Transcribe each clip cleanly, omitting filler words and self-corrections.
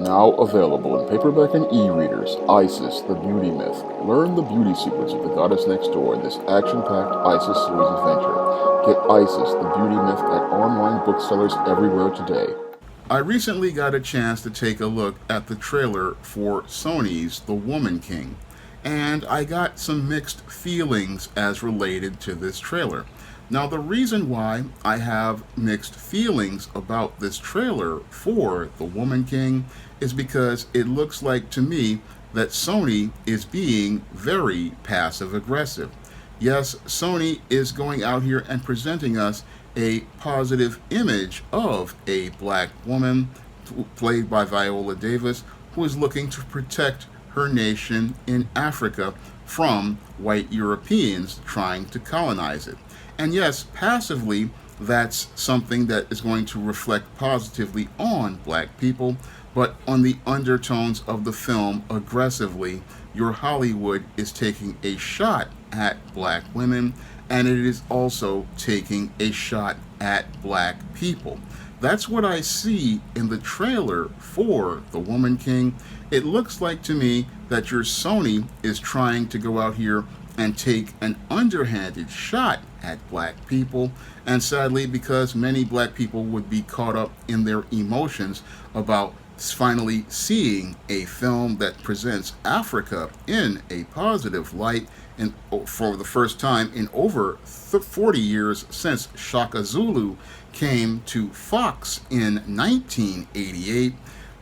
Now available in paperback and e-readers, Isis, the Beauty Myth. Learn the beauty secrets of the goddess next door in this action-packed Isis series adventure. Get Isis, the Beauty Myth at online booksellers everywhere today. I recently got a chance to take a look at the trailer for Sony's The Woman King, and I got some mixed feelings as related to this trailer. Now, the reason why I have mixed feelings about this trailer for The Woman King is because it looks like to me that Sony is being very passive aggressive. Yes, Sony is going out here and presenting us a positive image of a black woman played by Viola Davis who is looking to protect her nation in Africa from white Europeans trying to colonize it. And yes, passively, that's something that is going to reflect positively on black people, but on the undertones of the film, aggressively, your Hollywood is taking a shot at black women, and it is also taking a shot at black people. That's what I see in the trailer for The Woman King. It looks like to me that your Sony is trying to go out here and take an underhanded shot at black people, and sadly, because many black people would be caught up in their emotions about finally seeing a film that presents Africa in a positive light, and for the first time in over 40 years since Shaka Zulu came to Fox in 1988.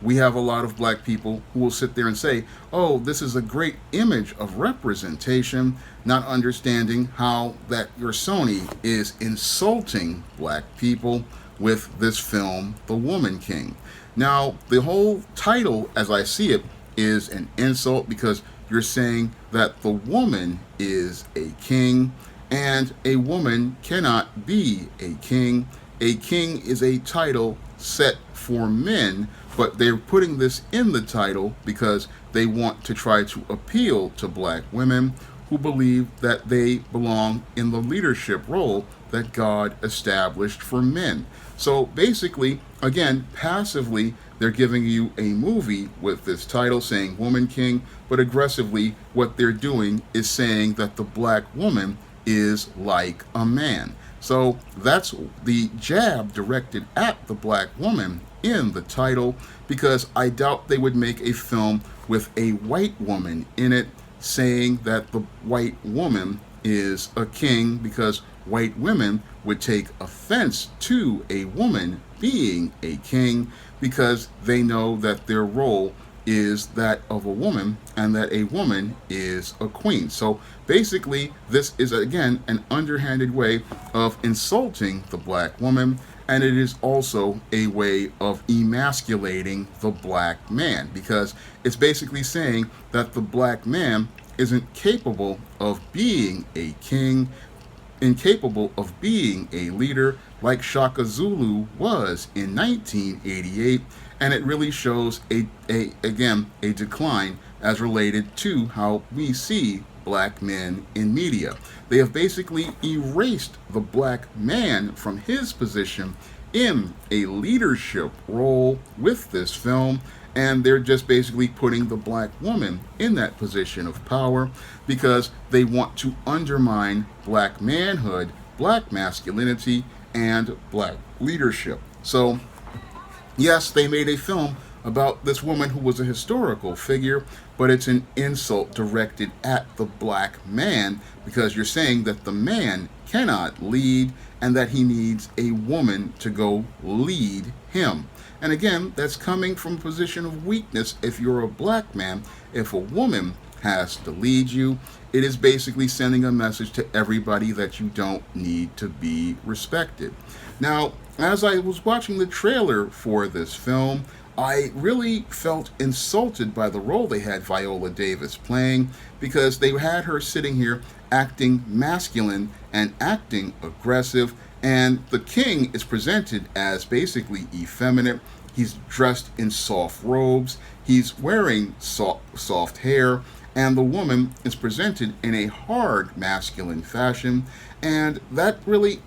We have a lot of black people who will sit there and say, oh, this is a great image of representation, not understanding how that your Sony is insulting black people with this film, The Woman King. Now, the whole title, as I see it, is an insult because you're saying that the woman is a king, and a woman cannot be a king. A king is a title set for men, but they're putting this in the title because they want to try to appeal to black women who believe that they belong in the leadership role that God established for men. So basically, again, passively, they're giving you a movie with this title saying Woman King, but aggressively, what they're doing is saying that the black woman is like a man. So that's the jab directed at the black woman in the title, because I doubt they would make a film with a white woman in it saying that the white woman is a king, because white women would take offense to a woman being a king because they know that their role is that of a woman and that a woman is a queen. So basically, this is again an underhanded way of insulting the black woman, and it is also a way of emasculating the black man, because it's basically saying that the black man isn't capable of being a king, incapable of being a leader like Shaka Zulu was in 1988, and it really shows a decline as related to how we see black men in media. They have basically erased the black man from his position in a leadership role with this film, and they're just basically putting the black woman in that position of power because they want to undermine black manhood, black masculinity, and black leadership. So yes, they made a film about this woman who was a historical figure, but it's an insult directed at the black man because you're saying that the man cannot lead and that he needs a woman to go lead him. And again, that's coming from a position of weakness. If you're a black man, if a woman has to lead you, it is basically sending a message to everybody that you don't need to be respected. Now, as I was watching the trailer for this film, I really felt insulted by the role they had Viola Davis playing, because they had her sitting here acting masculine and acting aggressive, and the king is presented as basically effeminate. He's dressed in soft robes, he's wearing soft hair, and the woman is presented in a hard masculine fashion, and that really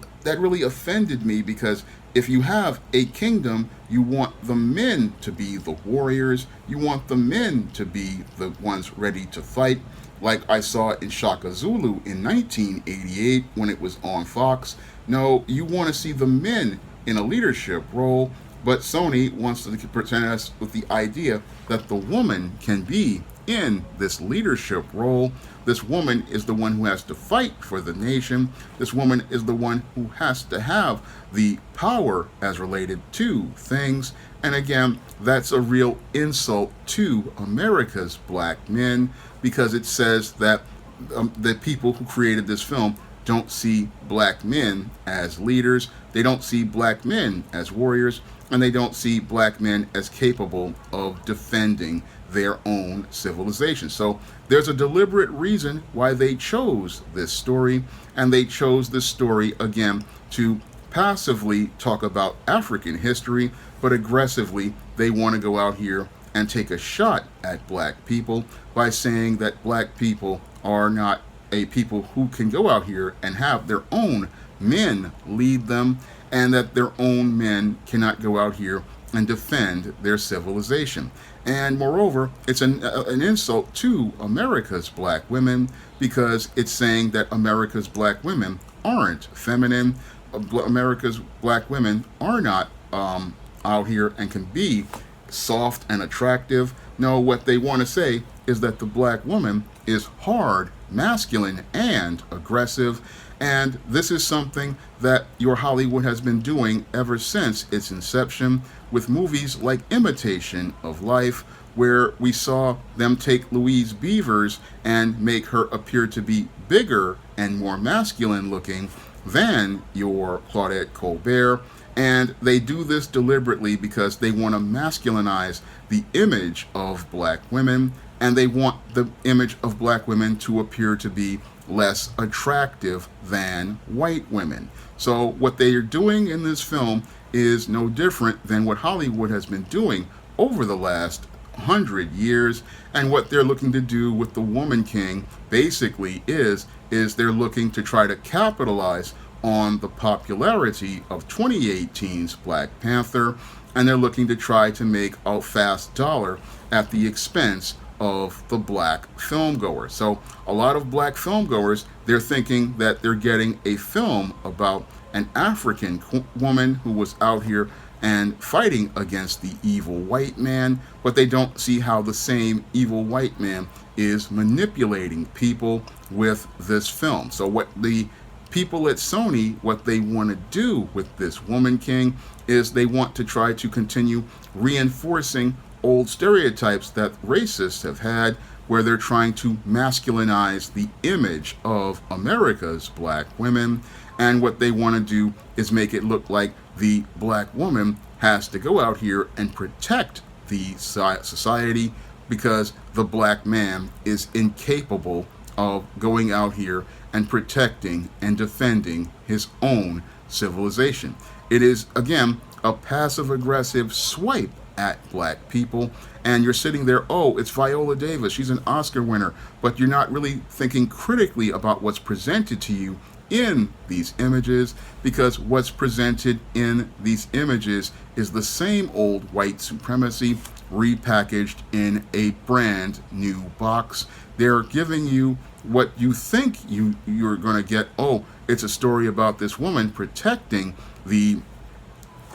offended me because if you have a kingdom, you want the men to be the warriors. You want the men to be the ones ready to fight. Like I saw in Shaka Zulu in 1988 when it was on Fox. No, you want to see the men in a leadership role, but Sony wants to present us with the idea that the woman can be in this leadership role. This woman is the one who has to fight for the nation. This woman is the one who has to have the power as related to things. And again, that's a real insult to America's black men, because it says that the people who created this film don't see black men as leaders. They don't see black men as warriors, and they don't see black men as capable of defending their own civilization. So there's a deliberate reason why they chose this story, and they chose this story again to passively talk about African history, but aggressively they want to go out here and take a shot at black people by saying that black people are not a people who can go out here and have their own men lead them, and that their own men cannot go out here and defend their civilization. And moreover, it's an insult to America's black women, because it's saying that America's black women aren't feminine. America's black women are not out here and can be soft and attractive. No, what they want to say is that the black woman is hard, masculine, and aggressive. And this is something that your Hollywood has been doing ever since its inception, with movies like Imitation of Life, where we saw them take Louise Beavers and make her appear to be bigger and more masculine looking than your Claudette Colbert. And they do this deliberately because they want to masculinize the image of black women, and they want the image of black women to appear to be less attractive than white women. So what they are doing in this film is no different than what Hollywood has been doing over the last 100 years. And what they're looking to do with The Woman King basically is they're looking to try to capitalize on the popularity of 2018's Black Panther, and they're looking to try to make a fast dollar at the expense of the black filmgoer. So a lot of black filmgoers, they're thinking that they're getting a film about an African woman who was out here and fighting against the evil white man, but they don't see how the same evil white man is manipulating people with this film. So what the people at Sony, what they want to do with this Woman King is they want to try to continue reinforcing old stereotypes that racists have had, where they're trying to masculinize the image of America's black women. And what they want to do is make it look like the black woman has to go out here and protect the society, because the black man is incapable of going out here and protecting and defending his own civilization. It is, again, a passive-aggressive swipe at black people, and you're sitting there, oh, it's Viola Davis, she's an Oscar winner, but you're not really thinking critically about what's presented to you in these images, because what's presented in these images is the same old white supremacy repackaged in a brand new box. They're giving you what you think you're going to get. Oh, it's a story about this woman protecting the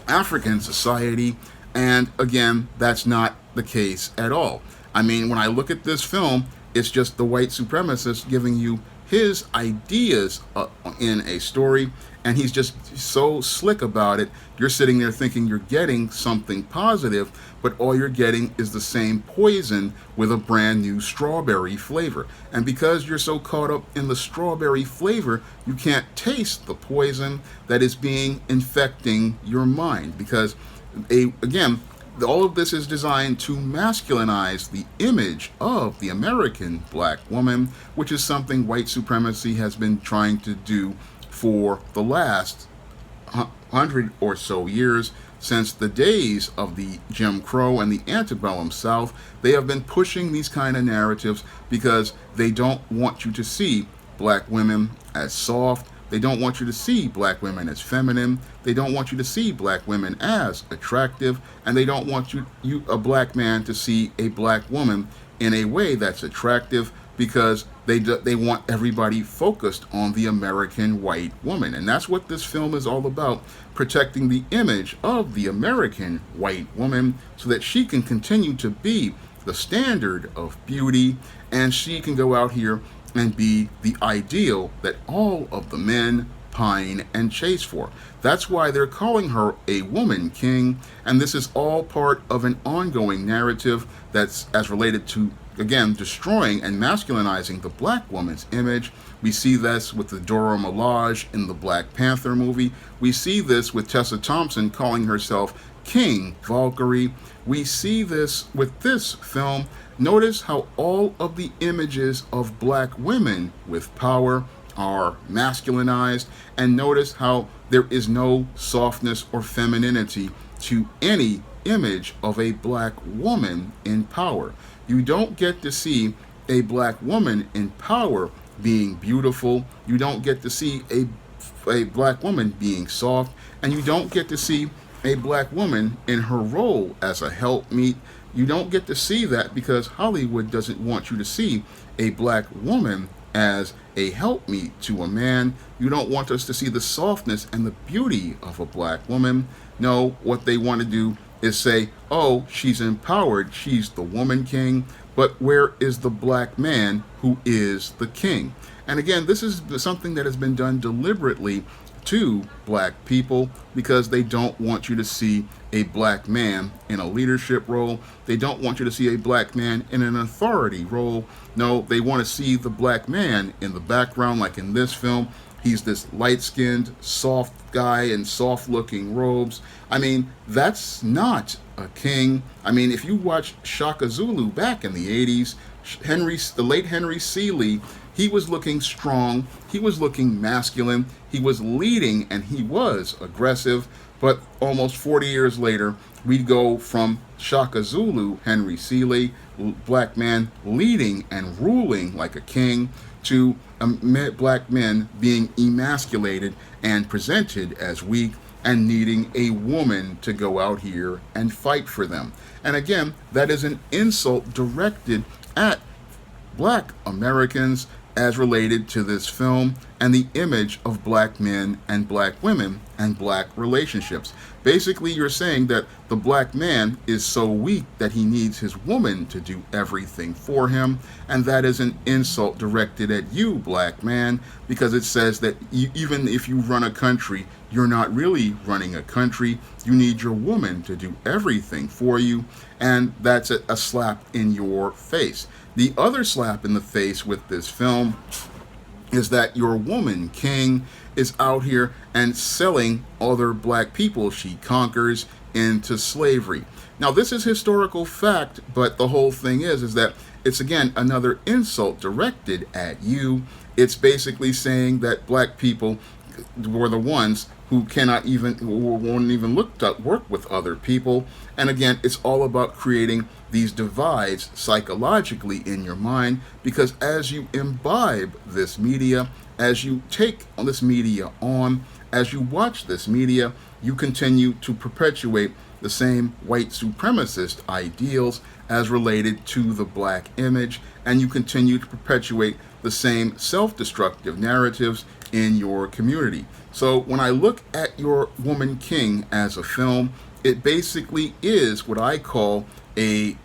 African society. And again, that's not the case at all. I mean, when I look at this film, it's just the white supremacist giving you his ideas in a story, and he's just so slick about it. You're sitting there thinking you're getting something positive, but all you're getting is the same poison with a brand new strawberry flavor. And because you're so caught up in the strawberry flavor, you can't taste the poison that is infecting your mind. Because again, all of this is designed to masculinize the image of the American black woman, which is something white supremacy has been trying to do for the last 100 or so years. Since the days of the Jim Crow and the antebellum South, they have been pushing these kind of narratives because they don't want you to see black women as soft. They don't want you to see black women as feminine. They don't want you to see black women as attractive. And they don't want a black man, to see a black woman in a way that's attractive, because they want everybody focused on the American white woman. And that's what this film is all about, protecting the image of the American white woman so that she can continue to be the standard of beauty, and she can go out here and be the ideal that all of the men pine and chase for. That's why they're calling her a woman king, and this is all part of an ongoing narrative that's as related to, again, destroying and masculinizing the black woman's image. We see this with the Dora Milaje in the Black Panther movie. We see this with Tessa Thompson calling herself King Valkyrie. We see this with this film. Notice how all of the images of black women with power are masculinized, and notice how there is no softness or femininity to any image of a black woman in power. You don't get to see a black woman in power being beautiful. You don't get to see a black woman being soft, and you don't get to see a black woman in her role as a helpmeet. You don't get to see that because Hollywood doesn't want you to see a black woman as a helpmeet to a man. You don't want us to see the softness and the beauty of a black woman. No, what they want to do is say, oh, she's empowered, she's the woman king, but where is the black man who is the king? And again, this is something that has been done deliberately to black people, because they don't want you to see a black man in a leadership role. They don't want you to see a black man in an authority role. No, they want to see the black man in the background, like in this film. He's this light-skinned, soft guy in soft-looking robes. I mean, that's not a king. I mean, if you watch Shaka Zulu back in the 80s, the late Henry Seeley, he was looking strong, he was looking masculine, he was leading, and he was aggressive. But almost 40 years later, we go from Shaka Zulu, Henry Seeley, black man leading and ruling like a king, to black men being emasculated and presented as weak and needing a woman to go out here and fight for them. And again, that is an insult directed at black Americans as related to this film and the image of black men and black women and black relationships. Basically, you're saying that the black man is so weak that he needs his woman to do everything for him, and that is an insult directed at you, black man, because it says that even if you run a country, you're not really running a country. You need your woman to do everything for you, and that's a slap in your face. The other slap in the face with this film is that your woman king is out here and selling other black people she conquers into slavery. Now, this is historical fact, but the whole thing is that it's, again, another insult directed at you. It's basically saying that black people were the ones who won't even look to work with other people. And again, it's all about creating these divides psychologically in your mind, because as you imbibe this media, as you take this media on, as you watch this media, you continue to perpetuate the same white supremacist ideals as related to the black image, and you continue to perpetuate the same self-destructive narratives in your community. So when I look at Your Woman King as a film, it basically is what I call a,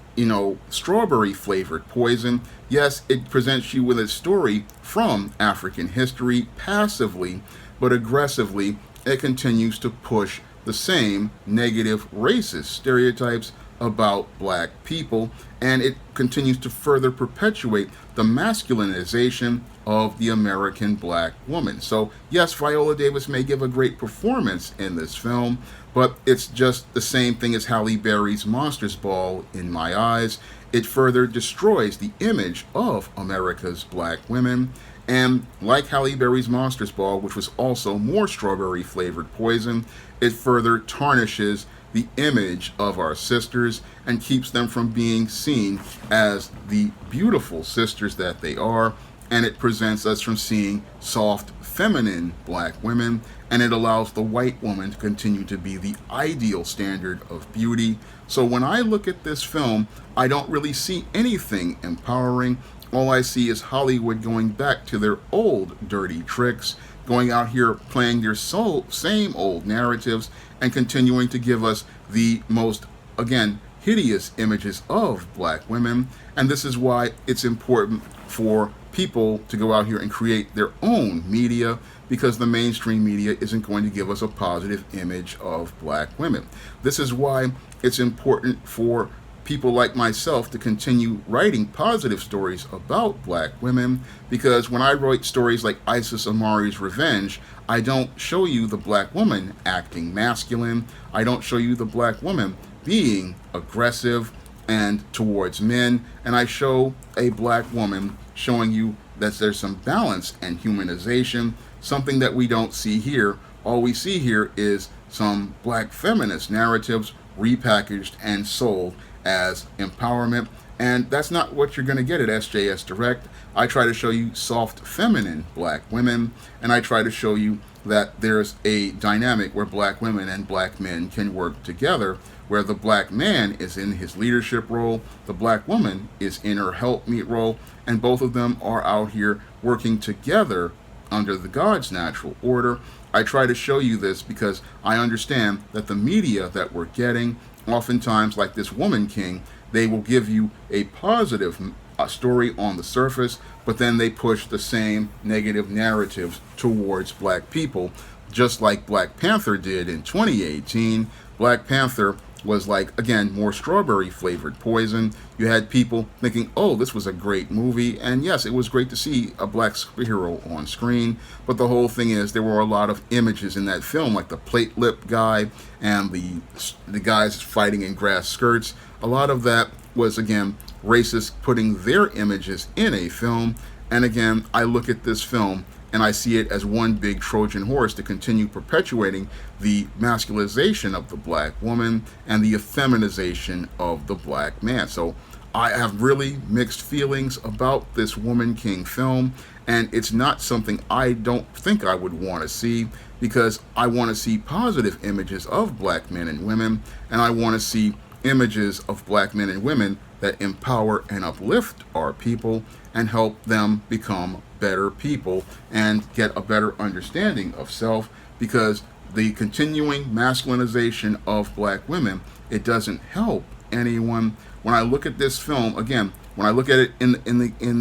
strawberry flavored poison. Yes, it presents you with a story from African history passively, but aggressively it continues to push the same negative racist stereotypes about black people, and it continues to further perpetuate the masculinization of the American black woman. So yes, Viola Davis may give a great performance in this film, but it's just the same thing as Halle Berry's Monsters Ball in my eyes. It further destroys the image of America's black women. And like Halle Berry's Monsters Ball, which was also more strawberry flavored poison, it further tarnishes the image of our sisters and keeps them from being seen as the beautiful sisters that they are, and it prevents us from seeing soft, feminine black women, and it allows the white woman to continue to be the ideal standard of beauty. So when I look at this film, I don't really see anything empowering. All I see is Hollywood going back to their old dirty tricks, going out here playing their same old narratives, and continuing to give us the most, again, hideous images of black women. And this is why it's important for people to go out here and create their own media, because the mainstream media isn't going to give us a positive image of black women. This is why it's important for people like myself to continue writing positive stories about black women, because when I write stories like Isis Amari's Revenge, I don't show you the black woman acting masculine. I don't show you the black woman being aggressive and towards men, and I show a black woman showing you that there's some balance and humanization, something that we don't see here. All we see here is some black feminist narratives repackaged and sold as empowerment, and that's not what you're going to get at SJS Direct. I try to show you soft, feminine black women, and I try to show you that there's a dynamic where black women and black men can work together, where the black man is in his leadership role, the black woman is in her helpmeet role, and both of them are out here working together under the God's natural order. I try to show you this because I understand that the media that we're getting, oftentimes like this Woman King, they will give you a positive story on the surface, but then they push the same negative narratives towards black people, just like Black Panther did in 2018. Black Panther was like, again, more strawberry flavored poison. You had people thinking, oh, this was a great movie, and yes, it was great to see a black superhero on screen, but the whole thing is there were a lot of images in that film, like the plate lip guy and the guys fighting in grass skirts. A lot of that was, again, racists putting their images in a film, and again, I look at this film and I see it as one big Trojan horse to continue perpetuating the masculization of the black woman and the effeminization of the black man. So I have really mixed feelings about this Woman King film, and it's not something I don't think I would want to see, because I want to see positive images of black men and women, and I want to see images of black men and women that empower and uplift our people and help them become better people and get a better understanding of self, because the continuing masculinization of black women, it doesn't help anyone. When I look at this film, again, when I look at it in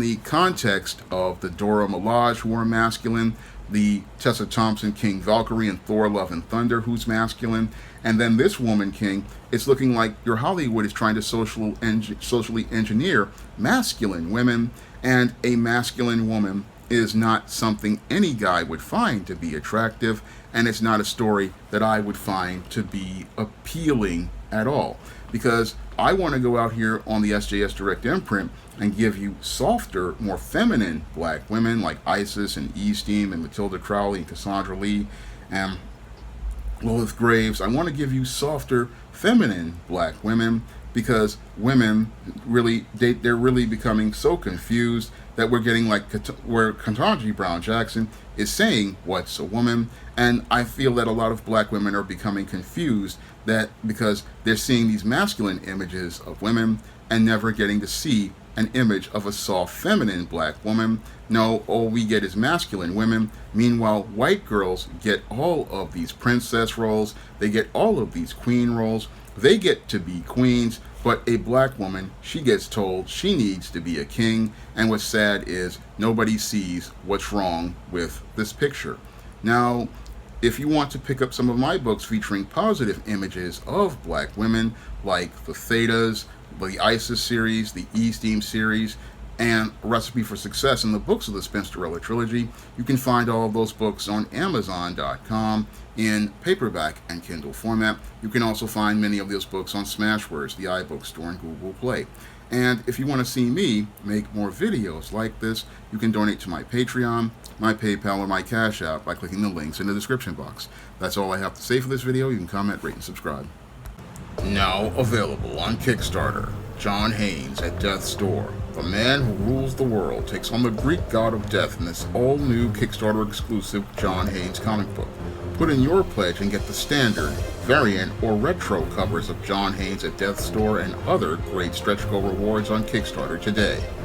the context of the Dora Milaje, who are masculine, the Tessa Thompson King Valkyrie and Thor Love and Thunder, who's masculine, and then this Woman King, it's looking like your Hollywood is trying to socially engineer masculine women, and a masculine woman is not something any guy would find to be attractive, and it's not a story that I would find to be appealing at all, because I want to go out here on the SJS Direct imprint and give you softer, more feminine black women like Isis and Esteem and Matilda Crowley and Cassandra Lee and Lilith Graves. I want to give you softer, feminine black women, because women really, they're really becoming so confused that we're getting like where Ketanji Brown Jackson is saying, what's a woman? And I feel that a lot of black women are becoming confused, that because they're seeing these masculine images of women and never getting to see an image of a soft feminine black woman. No, all we get is masculine women. Meanwhile, white girls get all of these princess roles, they get all of these queen roles, they get to be queens, but a black woman, she gets told she needs to be a king, and what's sad is nobody sees what's wrong with this picture. Now, if you want to pick up some of my books featuring positive images of black women, like the Thetas, the Isis series, the Esteem series, and A Recipe for Success in the books of the Spinsterella trilogy, you can find all of those books on Amazon.com in paperback and Kindle format. You can also find many of those books on Smashwords, the iBookstore, and Google Play. And if you want to see me make more videos like this, you can donate to my Patreon, my PayPal, or my Cash App by clicking the links in the description box. That's all I have to say for this video. You can comment, rate, and subscribe. Now available on Kickstarter. John Haynes at Death's Door. The man who rules the world takes on the Greek god of death in this all-new Kickstarter exclusive John Haynes comic book. Put in your pledge and get the standard, variant, or retro covers of John Haynes at Death's Door and other great stretch goal rewards on Kickstarter today.